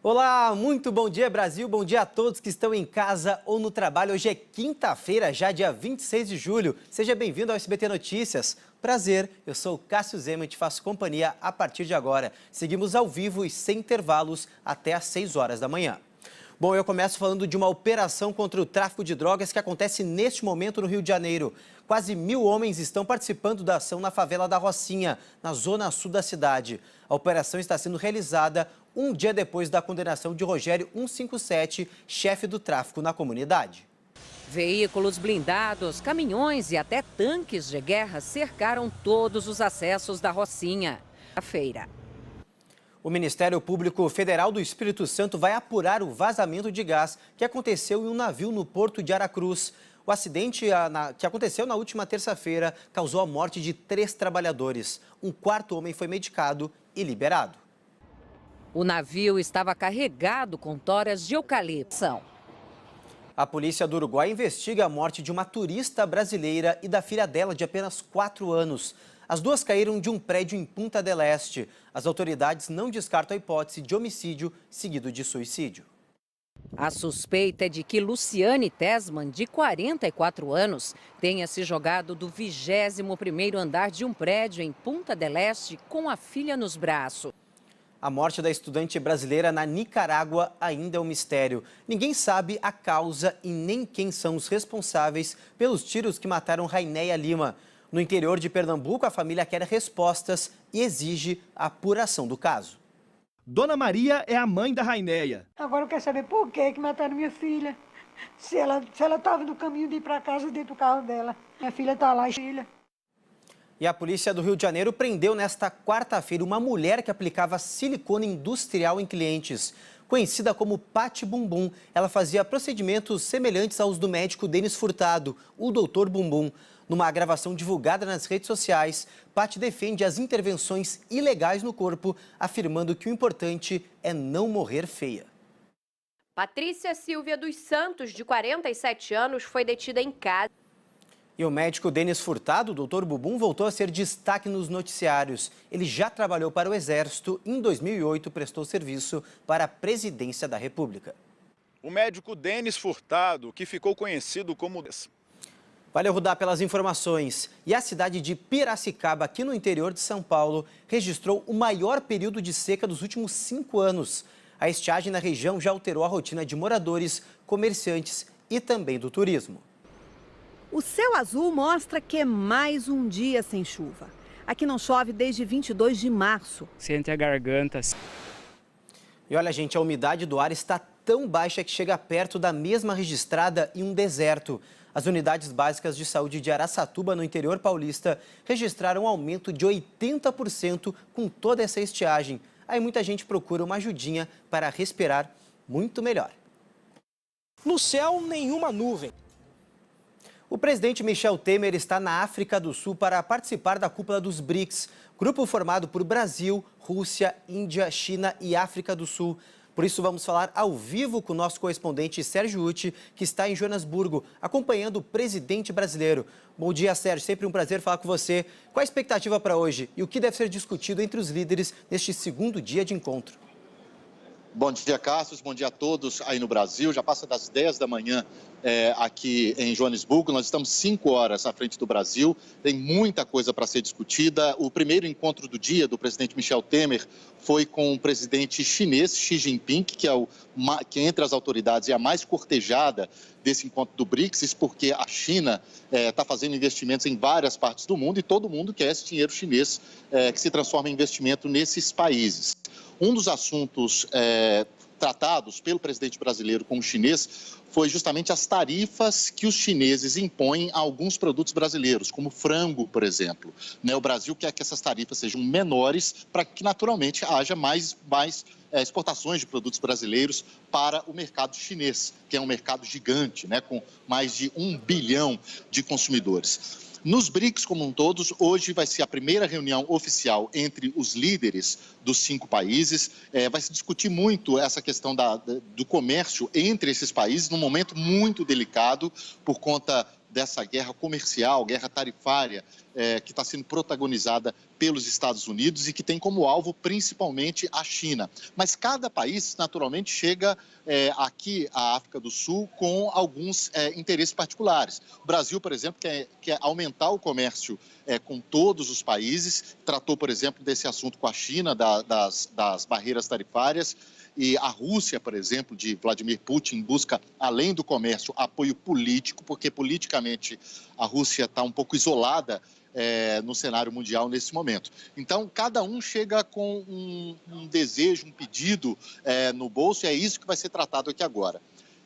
Olá, muito bom dia, Brasil. Bom dia a todos que estão em casa ou no trabalho. Hoje é quinta-feira, já dia 26 de julho. Seja bem-vindo ao SBT Notícias. Prazer, eu sou o Cássio Zema e te faço companhia a partir de agora. Seguimos ao vivo e sem intervalos até às 6 horas da manhã. Bom, eu começo falando de uma operação contra o tráfico de drogas que acontece neste momento no Rio de Janeiro. Quase 1.000 homens estão participando da ação na favela da Rocinha, na zona sul da cidade. A operação está sendo realizada um dia depois da condenação de Rogério 157, chefe do tráfico na comunidade. Veículos blindados, caminhões e até tanques de guerra cercaram todos os acessos da Rocinha. A feira. O Ministério Público Federal do Espírito Santo vai apurar o vazamento de gás que aconteceu em um navio no porto de Aracruz. O acidente que aconteceu na última terça-feira causou a morte de 3 trabalhadores. Um quarto homem foi medicado e liberado. O navio estava carregado com toras de eucalipto. A polícia do Uruguai investiga a morte de uma turista brasileira e da filha dela de apenas 4 anos. As duas caíram de um prédio em Punta del Este. As autoridades não descartam a hipótese de homicídio seguido de suicídio. A suspeita é de que Luciane Tesman, de 44 anos, tenha se jogado do 21º andar de um prédio em Punta del Este com a filha nos braços. A morte da estudante brasileira na Nicarágua ainda é um mistério. Ninguém sabe a causa e nem quem são os responsáveis pelos tiros que mataram Rainéia Lima. No interior de Pernambuco, a família quer respostas e exige a apuração do caso. Dona Maria é a mãe da Rainéia. Agora eu quero saber por que mataram minha filha. Se ela estava no caminho de ir para casa dentro do carro dela. Minha filha está lá, filha. E a polícia do Rio de Janeiro prendeu nesta quarta-feira uma mulher que aplicava silicone industrial em clientes. Conhecida como Pati Bumbum, ela fazia procedimentos semelhantes aos do médico Denis Furtado, o Dr. Bumbum. Numa gravação divulgada nas redes sociais, Pati defende as intervenções ilegais no corpo, afirmando que o importante é não morrer feia. Patrícia Silvia dos Santos, de 47 anos, foi detida em casa. E o médico Denis Furtado, o Dr. Bumbum, voltou a ser destaque nos noticiários. Ele já trabalhou para o Exército e, em 2008, prestou serviço para a Presidência da República. O médico Denis Furtado, que ficou conhecido como... Valeu, Rudá, pelas informações. E a cidade de Piracicaba, aqui no interior de São Paulo, registrou o maior período de seca dos últimos 5 anos. A estiagem na região já alterou a rotina de moradores, comerciantes e também do turismo. O céu azul mostra que é mais um dia sem chuva. Aqui não chove desde 22 de março. Sente a garganta. E olha, gente, a umidade do ar está tão baixa que chega perto da mesma registrada em um deserto. As unidades básicas de saúde de Araçatuba, no interior paulista, registraram um aumento de 80% com toda essa estiagem. Aí muita gente procura uma ajudinha para respirar muito melhor. No céu, nenhuma nuvem. O presidente Michel Temer está na África do Sul para participar da cúpula dos BRICS, grupo formado por Brasil, Rússia, Índia, China e África do Sul. Por isso, vamos falar ao vivo com o nosso correspondente Sérgio Uti, que está em Joanesburgo, acompanhando o presidente brasileiro. Bom dia, Sérgio. Sempre um prazer falar com você. Qual a expectativa para hoje e o que deve ser discutido entre os líderes neste segundo dia de encontro? Bom dia, Cássio. Bom dia a todos aí no Brasil. Já passa das 10 da manhã aqui em Joanesburgo. Nós estamos 5 horas à frente do Brasil. Tem muita coisa para ser discutida. O primeiro encontro do dia do presidente Michel Temer foi com o presidente chinês Xi Jinping, que entre as autoridades é a mais cortejada desse encontro do BRICS, isso porque a China está fazendo investimentos em várias partes do mundo e todo mundo quer esse dinheiro chinês que se transforma em investimento nesses países. Um dos assuntos tratados pelo presidente brasileiro com o chinês foi justamente as tarifas que os chineses impõem a alguns produtos brasileiros, como frango, por exemplo. O Brasil quer que essas tarifas sejam menores para que, naturalmente, haja mais exportações de produtos brasileiros para o mercado chinês, que é um mercado gigante, com mais de 1 bilhão de consumidores. Nos BRICS como um todo, hoje vai ser a primeira reunião oficial entre os líderes dos 5 países. Vai se discutir muito essa questão do comércio entre esses países, num momento muito delicado por conta dessa guerra comercial, guerra tarifária, que está sendo protagonizada pelos Estados Unidos e que tem como alvo principalmente a China. Mas cada país, naturalmente, chega aqui à África do Sul com alguns interesses particulares. O Brasil, por exemplo, quer aumentar o comércio com todos os países, tratou, por exemplo, desse assunto com a China, das barreiras tarifárias. E a Rússia, por exemplo, de Vladimir Putin, busca, além do comércio, apoio político, porque politicamente a Rússia está um pouco isolada no cenário mundial nesse momento. Então, cada um chega com um desejo, um pedido no bolso, e é isso que vai ser tratado aqui agora.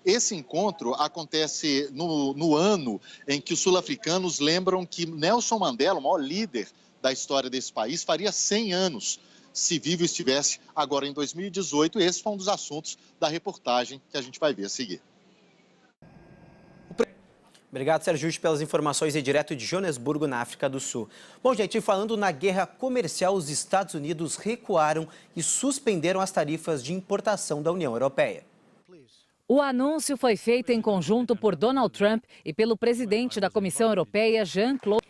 Esse encontro acontece no ano em que os sul-africanos lembram que Nelson Mandela, o maior líder da história desse país, faria 100 anos se vivo estivesse agora em 2018. Esse foi um dos assuntos da reportagem que a gente vai ver a seguir. Obrigado, Sérgio, pelas informações aí direto de Joanesburgo, na África do Sul. Bom, gente, falando na guerra comercial, os Estados Unidos recuaram e suspenderam as tarifas de importação da União Europeia. O anúncio foi feito em conjunto por Donald Trump e pelo presidente da Comissão Europeia, Jean-Claude.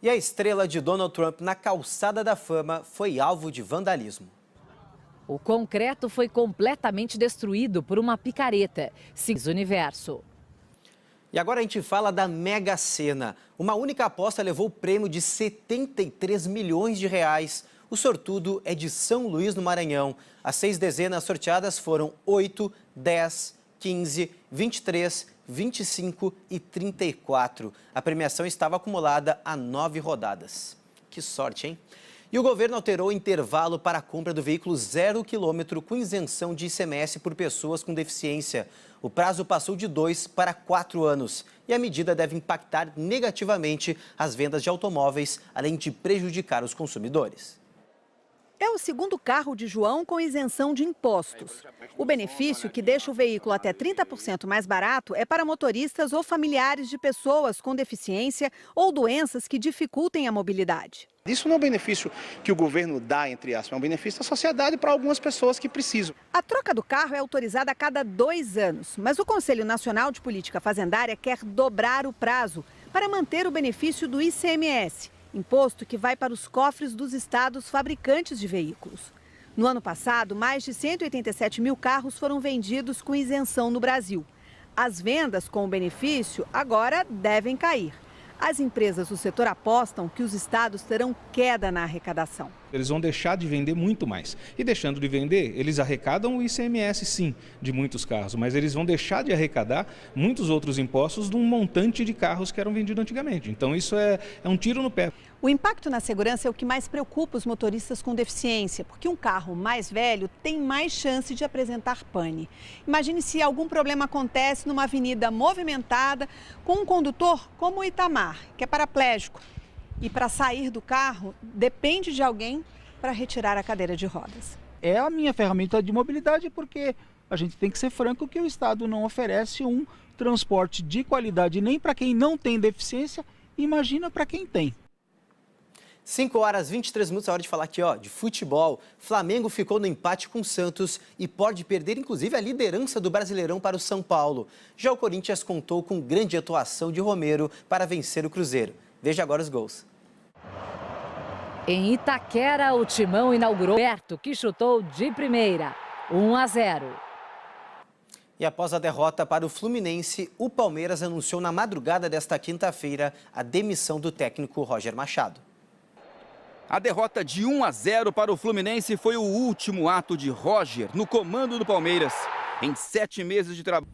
E a estrela de Donald Trump na calçada da fama foi alvo de vandalismo. O concreto foi completamente destruído por uma picareta. Segundo o Universo. E agora a gente fala da Mega Sena. Uma única aposta levou o prêmio de 73 milhões de reais. O sortudo é de São Luís, no Maranhão. As 6 dezenas sorteadas foram 8, 10, 15, 23, 25 e 34. A premiação estava acumulada a 9 rodadas. Que sorte, hein? E o governo alterou o intervalo para a compra do veículo 0 km com isenção de ICMS por pessoas com deficiência. O prazo passou de 2 para 4 anos. E a medida deve impactar negativamente as vendas de automóveis, além de prejudicar os consumidores. É o segundo carro de João com isenção de impostos. O benefício, que deixa o veículo até 30% mais barato, é para motoristas ou familiares de pessoas com deficiência ou doenças que dificultem a mobilidade. Isso não é um benefício que o governo dá, entre aspas, é um benefício da sociedade para algumas pessoas que precisam. A troca do carro é autorizada a cada 2 anos, mas o Conselho Nacional de Política Fazendária quer dobrar o prazo para manter o benefício do ICMS. Imposto que vai para os cofres dos estados fabricantes de veículos. No ano passado, mais de 187 mil carros foram vendidos com isenção no Brasil. As vendas com o benefício agora devem cair. As empresas do setor apostam que os estados terão queda na arrecadação. Eles vão deixar de vender muito mais. E deixando de vender, eles arrecadam o ICMS, sim, de muitos carros, mas eles vão deixar de arrecadar muitos outros impostos de um montante de carros que eram vendidos antigamente. Então isso é um tiro no pé. O impacto na segurança é o que mais preocupa os motoristas com deficiência, porque um carro mais velho tem mais chance de apresentar pane. Imagine se algum problema acontece numa avenida movimentada com um condutor como o Itamar, que é paraplégico. E para sair do carro, depende de alguém para retirar a cadeira de rodas. É a minha ferramenta de mobilidade porque a gente tem que ser franco que o Estado não oferece um transporte de qualidade nem para quem não tem deficiência, imagina para quem tem. 5 horas e 23 minutos, é hora de falar aqui de futebol. Flamengo ficou no empate com o Santos e pode perder inclusive a liderança do Brasileirão para o São Paulo. Já o Corinthians contou com grande atuação de Romero para vencer o Cruzeiro. Veja agora os gols. Em Itaquera, o Timão inaugurou Roberto, que chutou de primeira, 1-0. E após a derrota para o Fluminense, o Palmeiras anunciou na madrugada desta quinta-feira a demissão do técnico Roger Machado. A derrota de 1-0 para o Fluminense foi o último ato de Roger no comando do Palmeiras. Em 7 meses de trabalho.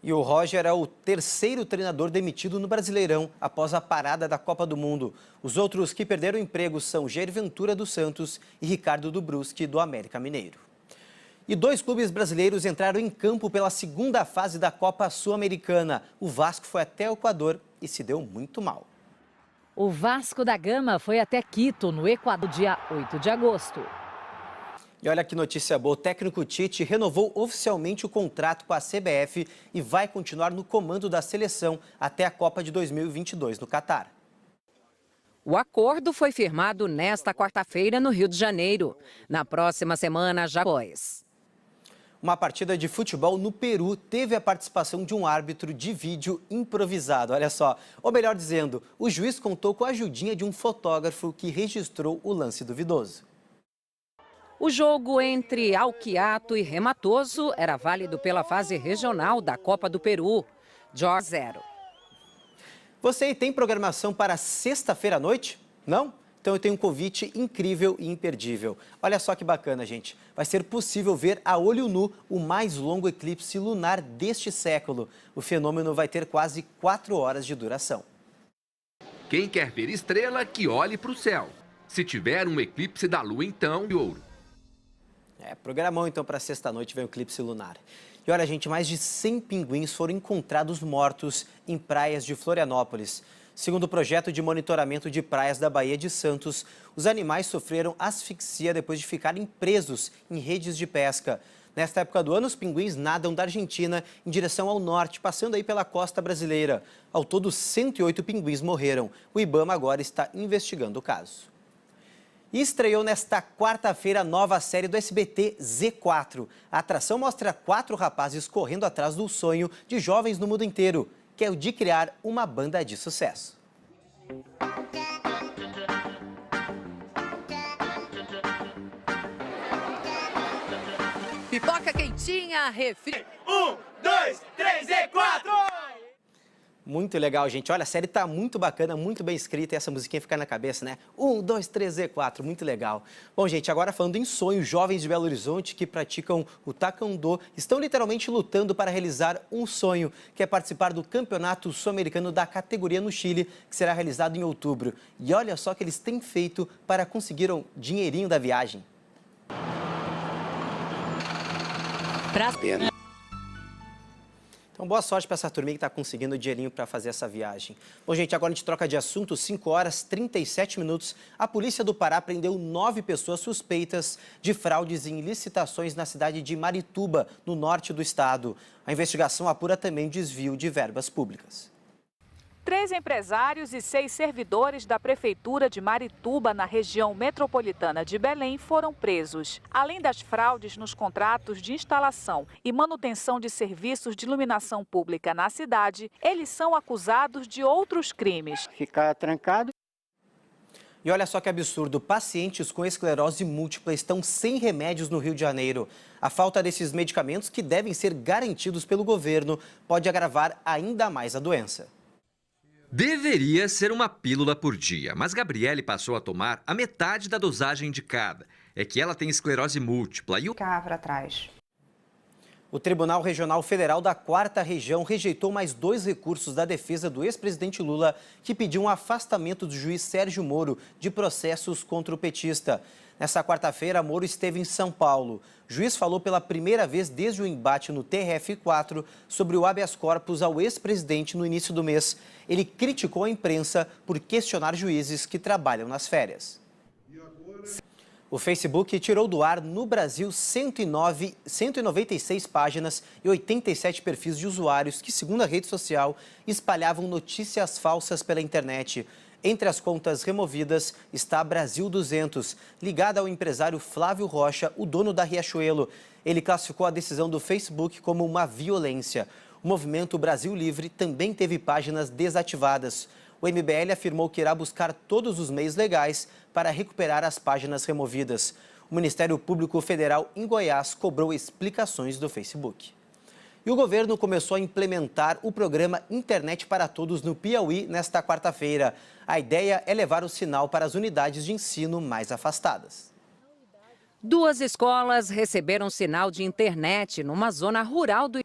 E o Roger é o terceiro treinador demitido no Brasileirão após a parada da Copa do Mundo. Os outros que perderam emprego são Jair Ventura do Santos e Ricardo do Brusque do América Mineiro. E 2 clubes brasileiros entraram em campo pela segunda fase da Copa Sul-Americana. O Vasco foi até o Equador e se deu muito mal. O Vasco da Gama foi até Quito, no Equador, dia 8 de agosto. E olha que notícia boa, o técnico Tite renovou oficialmente o contrato com a CBF e vai continuar no comando da seleção até a Copa de 2022 no Catar. O acordo foi firmado nesta quarta-feira no Rio de Janeiro. Na próxima semana, já após. Uma partida de futebol no Peru teve a participação de um árbitro de vídeo improvisado. Olha só, ou melhor dizendo, o juiz contou com a ajudinha de um fotógrafo que registrou o lance duvidoso. O jogo entre Alquiato e Rematoso era válido pela fase regional da Copa do Peru. Jorge 0. Você tem programação para sexta-feira à noite? Não? Então eu tenho um convite incrível e imperdível. Olha só que bacana, gente. Vai ser possível ver a olho nu o mais longo eclipse lunar deste século. O fenômeno vai ter quase 4 horas de duração. Quem quer ver estrela, que olhe para o céu. Se tiver um eclipse da lua, então, de ouro. Programão então para sexta-noite vem o eclipse lunar. E olha, gente, mais de 100 pinguins foram encontrados mortos em praias de Florianópolis. Segundo o projeto de monitoramento de praias da Baía de Santos, os animais sofreram asfixia depois de ficarem presos em redes de pesca. Nesta época do ano, os pinguins nadam da Argentina em direção ao norte, passando aí pela costa brasileira. Ao todo, 108 pinguins morreram. O IBAMA agora está investigando o caso. E estreou nesta quarta-feira a nova série do SBT Z4. A atração mostra 4 rapazes correndo atrás do sonho de jovens no mundo inteiro, que é o de criar uma banda de sucesso. Pipoca quentinha, refri. 1, 2, 3 e 4! Muito legal, gente. Olha, a série tá muito bacana, muito bem escrita e essa musiquinha fica na cabeça, né? 1, 2, 3 e 4, muito legal. Bom, gente, agora falando em sonho, jovens de Belo Horizonte que praticam o taekwondo estão literalmente lutando para realizar um sonho, que é participar do Campeonato Sul-Americano da categoria no Chile, que será realizado em outubro. E olha só o que eles têm feito para conseguir um dinheirinho da viagem. Então, boa sorte para essa turminha que está conseguindo o dinheirinho para fazer essa viagem. Bom, gente, agora a gente troca de assunto, 5 horas 37 minutos. A polícia do Pará prendeu 9 pessoas suspeitas de fraudes em licitações na cidade de Marituba, no norte do estado. A investigação apura também desvio de verbas públicas. 3 empresários e 6 servidores da Prefeitura de Marituba, na região metropolitana de Belém, foram presos. Além das fraudes nos contratos de instalação e manutenção de serviços de iluminação pública na cidade, eles são acusados de outros crimes. Ficar trancado. E olha só que absurdo, pacientes com esclerose múltipla estão sem remédios no Rio de Janeiro. A falta desses medicamentos, que devem ser garantidos pelo governo, pode agravar ainda mais a doença. Deveria ser uma pílula por dia, mas Gabriele passou a tomar a metade da dosagem indicada. É que ela tem esclerose múltipla e o... O Tribunal Regional Federal da 4ª Região rejeitou mais 2 recursos da defesa do ex-presidente Lula, que pediu um afastamento do juiz Sérgio Moro de processos contra o petista. Nessa quarta-feira, Moro esteve em São Paulo. O juiz falou pela primeira vez desde o embate no TRF4 sobre o habeas corpus ao ex-presidente no início do mês. Ele criticou a imprensa por questionar juízes que trabalham nas férias. O Facebook tirou do ar no Brasil 196 páginas e 87 perfis de usuários que, segundo a rede social, espalhavam notícias falsas pela internet. Entre as contas removidas está a Brasil 200, ligada ao empresário Flávio Rocha, o dono da Riachuelo. Ele classificou a decisão do Facebook como uma violência. O movimento Brasil Livre também teve páginas desativadas. O MBL afirmou que irá buscar todos os meios legais para recuperar as páginas removidas. O Ministério Público Federal em Goiás cobrou explicações do Facebook. E o governo começou a implementar o programa Internet para Todos no Piauí nesta quarta-feira. A ideia é levar o sinal para as unidades de ensino mais afastadas. 2 escolas receberam sinal de internet numa zona rural do...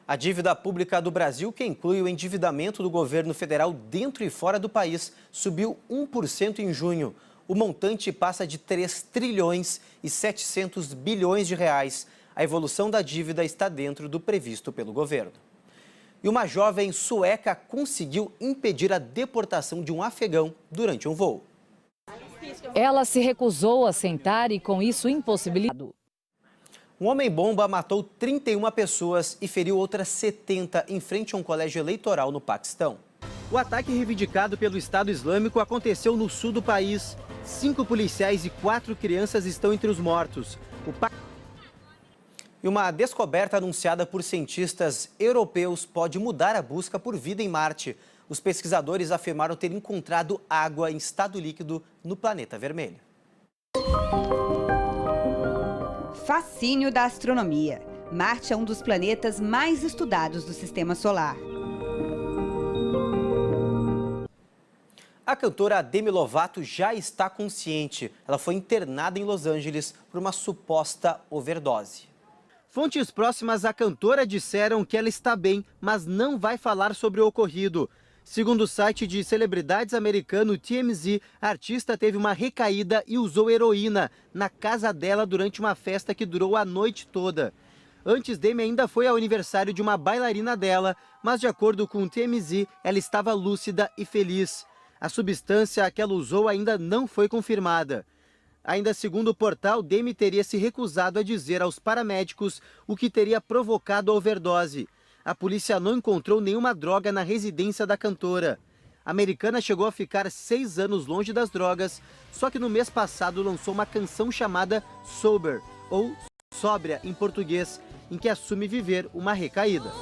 A dívida pública do Brasil, que inclui o endividamento do governo federal dentro e fora do país, subiu 1% em junho. O montante passa de 3 trilhões e 700 bilhões de reais. A evolução da dívida está dentro do previsto pelo governo. E uma jovem sueca conseguiu impedir a deportação de um afegão durante um voo. Ela se recusou a sentar e, com isso, impossibilitado. Um homem-bomba matou 31 pessoas e feriu outras 70 em frente a um colégio eleitoral no Paquistão. O ataque reivindicado pelo Estado Islâmico aconteceu no sul do país. 5 policiais e 4 crianças estão entre os mortos. E uma descoberta anunciada por cientistas europeus pode mudar a busca por vida em Marte. Os pesquisadores afirmaram ter encontrado água em estado líquido no planeta vermelho. Fascínio da astronomia. Marte é um dos planetas mais estudados do Sistema Solar. A cantora Demi Lovato já está consciente. Ela foi internada em Los Angeles por uma suposta overdose. Fontes próximas à cantora disseram que ela está bem, mas não vai falar sobre o ocorrido. Segundo o site de celebridades americano TMZ, a artista teve uma recaída e usou heroína na casa dela durante uma festa que durou a noite toda. Antes, Demi ainda foi ao aniversário de uma bailarina dela, mas de acordo com o TMZ, ela estava lúcida e feliz. A substância que ela usou ainda não foi confirmada. Ainda segundo o portal, Demi teria se recusado a dizer aos paramédicos o que teria provocado a overdose. A polícia não encontrou nenhuma droga na residência da cantora. A americana chegou a ficar 6 anos longe das drogas, só que no mês passado lançou uma canção chamada Sober, ou Sóbria em português, em que assume viver uma recaída.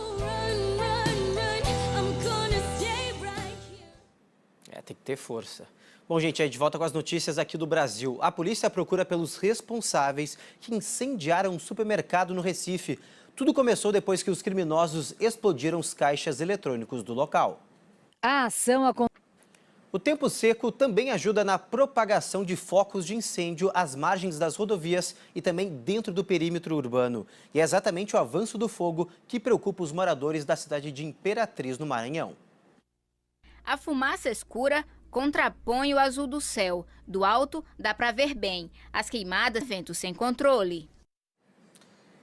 Tem que ter força. Bom, gente, aí de volta com as notícias aqui do Brasil. A polícia procura pelos responsáveis que incendiaram um supermercado no Recife. Tudo começou depois que os criminosos explodiram os caixas eletrônicos do local. A ação aconteceu. O tempo seco também ajuda na propagação de focos de incêndio às margens das rodovias e também dentro do perímetro urbano. E é exatamente o avanço do fogo que preocupa os moradores da cidade de Imperatriz, no Maranhão. A fumaça escura contrapõe o azul do céu. Do alto, dá para ver bem. As queimadas, vento sem controle.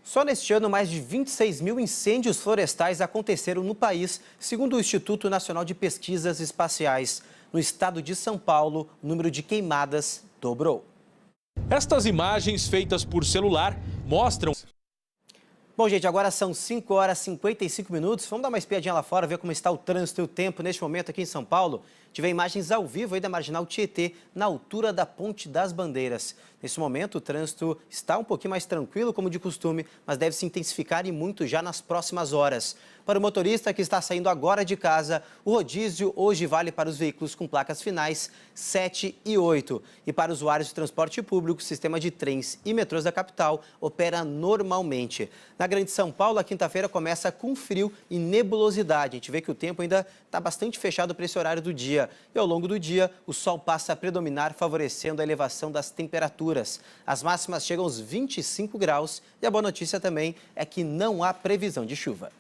Só neste ano, mais de 26 mil incêndios florestais aconteceram no país, segundo o Instituto Nacional de Pesquisas Espaciais. No estado de São Paulo, o número de queimadas dobrou. Estas imagens feitas por celular mostram... Bom, gente, agora são 5 horas e 55 minutos. Vamos dar uma espiadinha lá fora, ver como está o trânsito e o tempo neste momento aqui em São Paulo. Tive imagens ao vivo aí da Marginal Tietê, na altura da Ponte das Bandeiras. Nesse momento, o trânsito está um pouquinho mais tranquilo, como de costume, mas deve se intensificar e muito já nas próximas horas. Para o motorista que está saindo agora de casa, o rodízio hoje vale para os veículos com placas finais 7 e 8. E para usuários de transporte público, o sistema de trens e metrôs da capital opera normalmente. Na Grande São Paulo, a quinta-feira começa com frio e nebulosidade. A gente vê que o tempo ainda está bastante fechado para esse horário do dia. E ao longo do dia, o sol passa a predominar, favorecendo a elevação das temperaturas. As máximas chegam aos 25 graus e a boa notícia também é que não há previsão de chuva.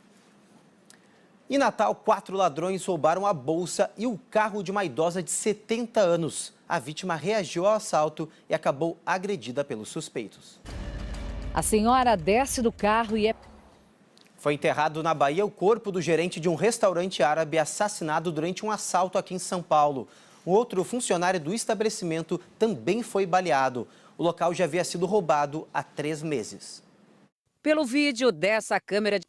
Em Natal, 4 ladrões roubaram a bolsa e o carro de uma idosa de 70 anos. A vítima reagiu ao assalto e acabou agredida pelos suspeitos. A senhora desce do carro e é... Foi enterrado na Bahia o corpo do gerente de um restaurante árabe assassinado durante um assalto aqui em São Paulo. Um outro funcionário do estabelecimento também foi baleado. O local já havia sido roubado há 3 meses. Pelo vídeo dessa câmera...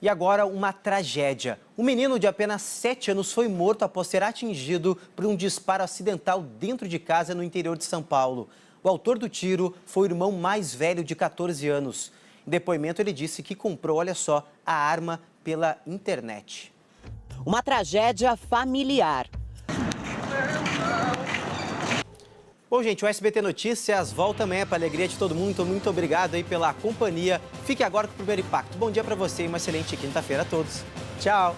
E agora uma tragédia. Um menino de apenas 7 anos foi morto após ser atingido por um disparo acidental dentro de casa no interior de São Paulo. O autor do tiro foi o irmão mais velho de 14 anos. Em depoimento, ele disse que comprou, olha só, a arma pela internet. Uma tragédia familiar. Bom, gente, o SBT Notícias volta amanhã para a alegria de todo mundo. Então, muito obrigado aí pela companhia. Fique agora com o Primeiro Impacto. Bom dia para você e uma excelente quinta-feira a todos. Tchau!